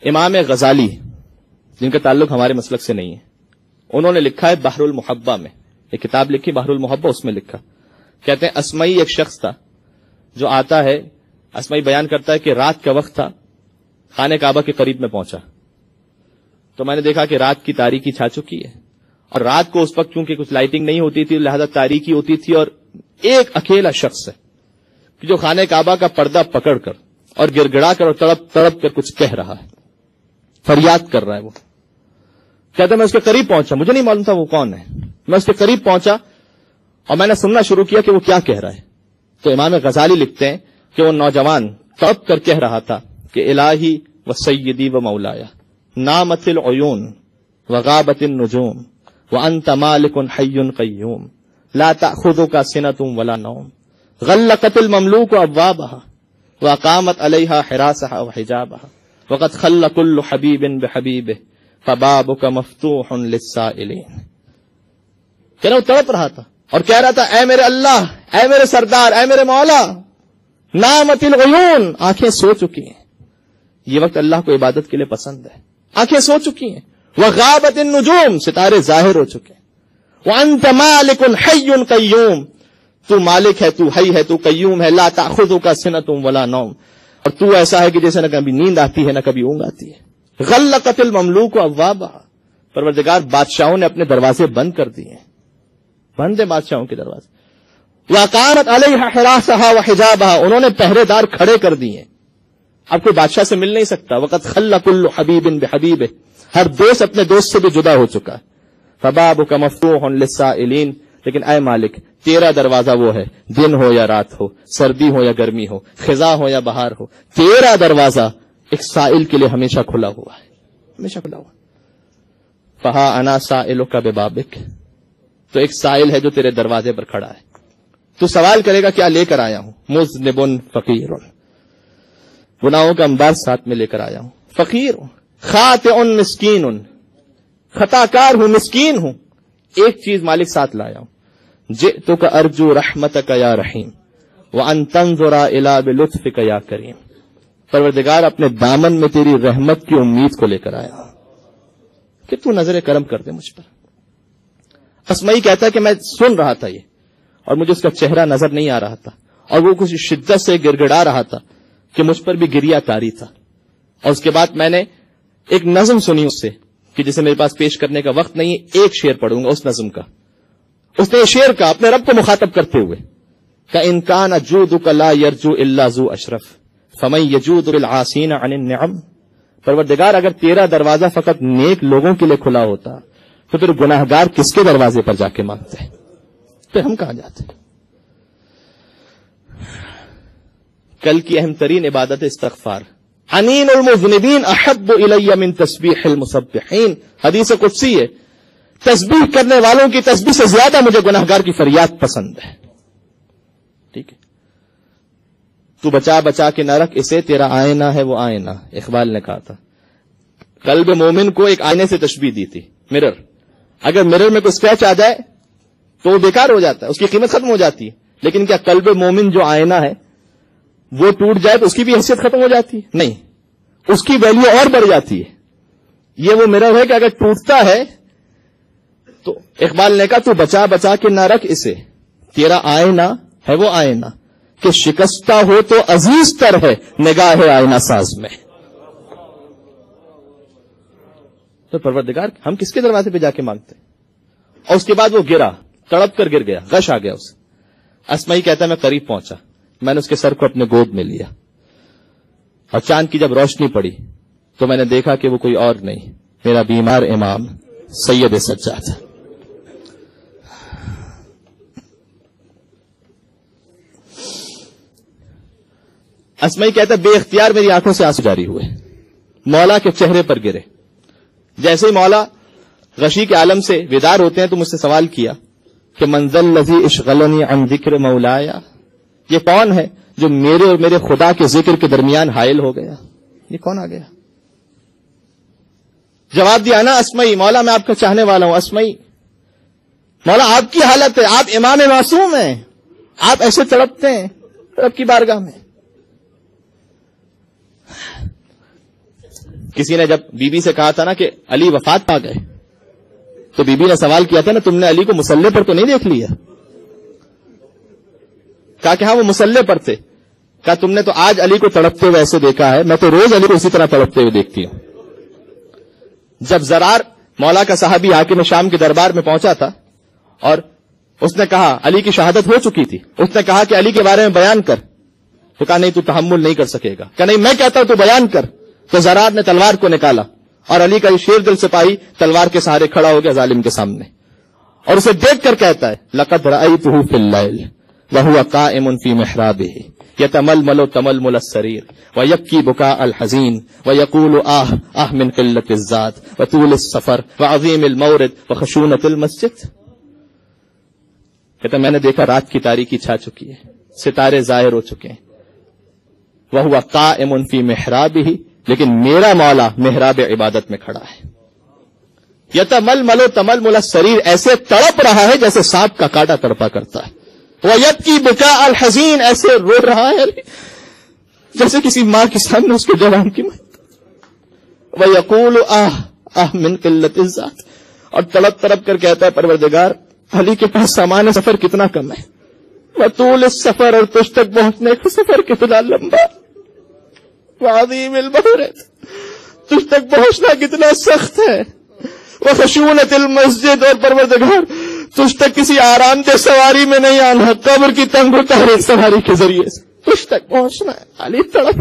امام غزالی جن کا تعلق ہمارے مسلک سے نہیں ہے، انہوں نے لکھا ہے بحر المحبہ میں، ایک کتاب لکھی بحر المحبہ، اس میں لکھا، کہتے ہیں اسمعی ایک شخص تھا جو آتا ہے، اسمعی بیان کرتا ہے کہ رات کا وقت تھا، خانہ کعبہ کے قریب میں پہنچا تو میں نے دیکھا کہ رات کی تاریکی چھا چکی ہے، اور رات کو اس وقت چونکہ کچھ لائٹنگ نہیں ہوتی تھی لہذا تاریکی ہوتی تھی، اور ایک اکیلا شخص ہے کہ جو خانہ کعبہ کا پردہ پکڑ کر اور گڑ گڑا کر اور تڑپ تڑپ کر کچھ کہہ رہا ہے، فریاد کر رہا ہے۔ وہ کہتا ہے میں اس کے قریب پہنچا، مجھے نہیں معلوم تھا وہ کون ہے، میں اس کے قریب پہنچا اور میں نے سننا شروع کیا کہ وہ کیا کہہ رہا ہے۔ تو امام غزالی لکھتے ہیں کہ وہ نوجوان تڑپ کر کہہ رہا تھا کہ الہی و سیدی و مولایا نامت العیون وغابت النجوم وانت مالک حی قیوم لا تأخذک سنۃ ولا نوم غلقت المملوک ابوابها واقامت علیہا حراسها وحجابها وقد خل كل حبیب بحبیبہ فبابک مفتوح للسائلین۔ کہ وہ تڑپ رہا تھا اور کہہ رہا تھا اے میرے اللہ، اے میرے سردار، اے میرے مولا، نامت العیون، آنکھیں سو چکی ہیں، یہ وقت اللہ کو عبادت کے لیے پسند ہے، آنکھیں سو چکی ہیں، وغابت النجوم، ستارے ظاہر ہو چکے ہیں، وانت مالک حی قیوم، تو مالک ہے، تو حی ہے، تو قیوم ہے، لا تأخذک سنۃ ولا نوم، اور تو ایسا ہے کہ جیسے نہ کبھی نیند آتی ہے نہ کبھی اونگ آتی ہے۔ غلقت المملوک ابوابها، پروردگار بادشاہوں نے اپنے دروازے بند کر دیے ہیں، بند ہے بادشاہوں کے دروازے۔ واقامت علیہا حراسها وحجابها، انہوں نے پہرے دار کھڑے کر دیے، اب کوئی بادشاہ سے مل نہیں سکتا۔ وقد خل كل حبیب بحبیبہ، ہر دوست اپنے دوست سے بھی جدا ہو چکا ہے۔ فبابک مفتوح للسائلین، لیکن اے مالک تیرا دروازہ وہ ہے، دن ہو یا رات ہو، سردی ہو یا گرمی ہو، خزاں ہو یا بہار ہو، تیرا دروازہ ایک سائل کے لیے ہمیشہ کھلا ہوا ہے، ہمیشہ کھلا ہوا۔ فہا انا سائلک ببابک، تو ایک سائل ہے جو تیرے دروازے پر کھڑا ہے، تو سوال کرے گا کیا لے کر آیا ہوں؟ مذنب فقیر، گناہوں کا انبار ساتھ میں لے کر آیا ہوں، فقیر ہوں، خاطئ مسکین، خطا کار ہوں، مسکین ہوں، ایک چیز مالک ساتھ لایا ہوں، جئتک ارجو رحمتک یا رحیم وان تنظر الی بلطفک یا کریم، پروردگار اپنے دامن میں تیری رحمت کی امید کو لے کر آیا ہوں کہ تو نظر کرم کر دے مجھ پر۔ اسمعی کہتا ہے کہ میں سن رہا تھا یہ، اور مجھے اس کا چہرہ نظر نہیں آ رہا تھا، اور وہ کچھ شدت سے گڑ گڑا رہا تھا کہ مجھ پر بھی گریہ تاری تھا، اور اس کے بعد میں نے ایک نظم سنی اس سے کہ جسے میرے پاس پیش کرنے کا وقت نہیں ہے، ایک شعر پڑھوں گا اس نظم کا۔ اس نے شعر کا اپنے رب کو مخاطب کرتے ہوئے کہ ان کان جودک لا یرجو الا ذو اشرف فمن یجود للعاصین عن النعم، پروردگار اگر تیرا دروازہ فقط نیک لوگوں کے لیے کھلا ہوتا تو پھر گناہگار کس کے دروازے پر جا کے مانگتے ہیں؟ پھر ہم کہاں جاتے؟ کل کی اہم ترین عبادت استغفار، انین المذنبین احب الی من تسبیح المسبحین، حدیث قدسی ہے، تسبیح کرنے والوں کی تسبیح سے زیادہ مجھے گناہگار کی فریاد پسند ہے۔ ٹھیک ہے، تو بچا بچا کے نہ رکھ اسے، تیرا آئینہ ہے وہ آئینہ، اقبال نے کہا تھا۔ قلب مومن کو ایک آئینے سے تشبیہ دی تھی، مرر، اگر مرر میں کوئی اسکریچ آ جائے تو وہ بیکار ہو جاتا ہے، اس کی قیمت ختم ہو جاتی ہے، لیکن کیا قلب مومن جو آئینہ ہے وہ ٹوٹ جائے تو اس کی بھی حیثیت ختم ہو جاتی ہے؟ نہیں، اس کی ویلیو اور بڑھ جاتی ہے۔ یہ وہ مرر ہے کہ اگر ٹوٹتا ہے تو اقبال نے کہا تو بچا بچا کے نہ رکھ اسے، تیرا آئینہ ہے وہ آئینہ کہ شکستہ ہو تو عزیز تر ہے نگاہ آئینہ ساز میں۔ تو پروردگار ہم کس کے دروازے پہ جا کے مانگتے ہیں؟ اور اس کے بعد وہ گرا، تڑپ کر گر گیا، غش آ گیا اسے۔ اسمعی کہتا ہے میں قریب پہنچا، میں نے اس کے سر کو اپنے گود میں لیا، اور چاند کی جب روشنی پڑی تو میں نے دیکھا کہ وہ کوئی اور نہیں، میرا بیمار امام سید سجاد۔ اسمعی کہتا ہے بے اختیار میری آنکھوں سے آنسو جاری ہوئے، مولا کے چہرے پر گرے۔ جیسے ہی مولا غشی کے عالم سے بیدار ہوتے ہیں تو مجھ سے سوال کیا کہ منزل الذی اشغلنی عن ذکر مولایا، یہ کون ہے جو میرے اور میرے خدا کے ذکر کے درمیان حائل ہو گیا؟ یہ کون آ گیا؟ جواب دیا نا اسمعی، مولا میں آپ کا چاہنے والا ہوں۔ اسمعی، مولا آپ کی حالت ہے، آپ امام معصوم ہیں، آپ ایسے تڑپتے ہیں رب کی بارگاہ میں۔ کسی نے جب بی بی سے کہا تھا نا کہ علی وفات پا گئے، تو بی بی نے سوال کیا تھا نا، تم نے علی کو مصلے پر تو نہیں دیکھ لیا؟ کہا کہ ہاں وہ مصلے پر تھے۔ کہا تم نے تو آج علی کو تڑپتے ہوئے ایسے دیکھا ہے، میں تو روز علی کو اسی طرح تڑپتے ہوئے دیکھتی ہوں۔ جب زرار مولا کا صحابی حاکم شام کے دربار میں پہنچا تھا اور اس نے کہا علی کی شہادت ہو چکی تھی، اس نے کہا کہ علی کے بارے میں بیان کر، تو کہا نہیں تو تحمل نہیں کر سکے گا، کہا نہیں میں کہتا ہوں تو بیان کر۔ تو زرار نے تلوار کو نکالا اور علی کا یہ شیر دل سپاہی تلوار کے سہارے کھڑا ہو گیا ظالم کے سامنے، اور اسے دیکھ کر کہتا ہے لقد رأيته في الليل وهو قائم في محرابه يتململ تململ السرير ويبكي بكاء الحزين ويقول آه من قلة الزاد وطول السفر وعظيم المورد وخشونة المسجد۔ کہتا میں نے دیکھا رات کی تاریکی چھا چکی ہے، ستارے ظاہر ہو چکے ہیں، وهو قائم في محرابه، لیکن میرا مولا محراب عبادت میں کھڑا ہے، یتململ تململ السریر، ایسے تڑپ رہا ہے جیسے سانپ کا کاٹا تڑپا کرتا ہے، وَيَبْكِي بُكَاءَ الْحَزِينَ، ایسے رو رہا ہے جیسے کسی ماں کے سامنے اس کے جوان کی موت، وَيَقُولُ آہ من قلت الذات، اور تڑپ تڑپ کر کہتا ہے پروردگار علی کے پاس سامان سفر کتنا کم ہے، وَطُولِ السَّفَرِ، اور تجھ تک پہنچنے کا سفر کتنا لمبا، وَعَظِيمِ الْمَوْرِدِ، تجھ تک پہنچنا کتنا سخت ہے، وَخَشُونَةِ الْمَسْجِدِ، اور پروردگار تجھ تک کسی آرام دہ سواری میں نہیں آنا، قبر کی تنگ و تاریک سواری کے ذریعے سے تجھ تک پہنچنا ہے۔ علی تڑپ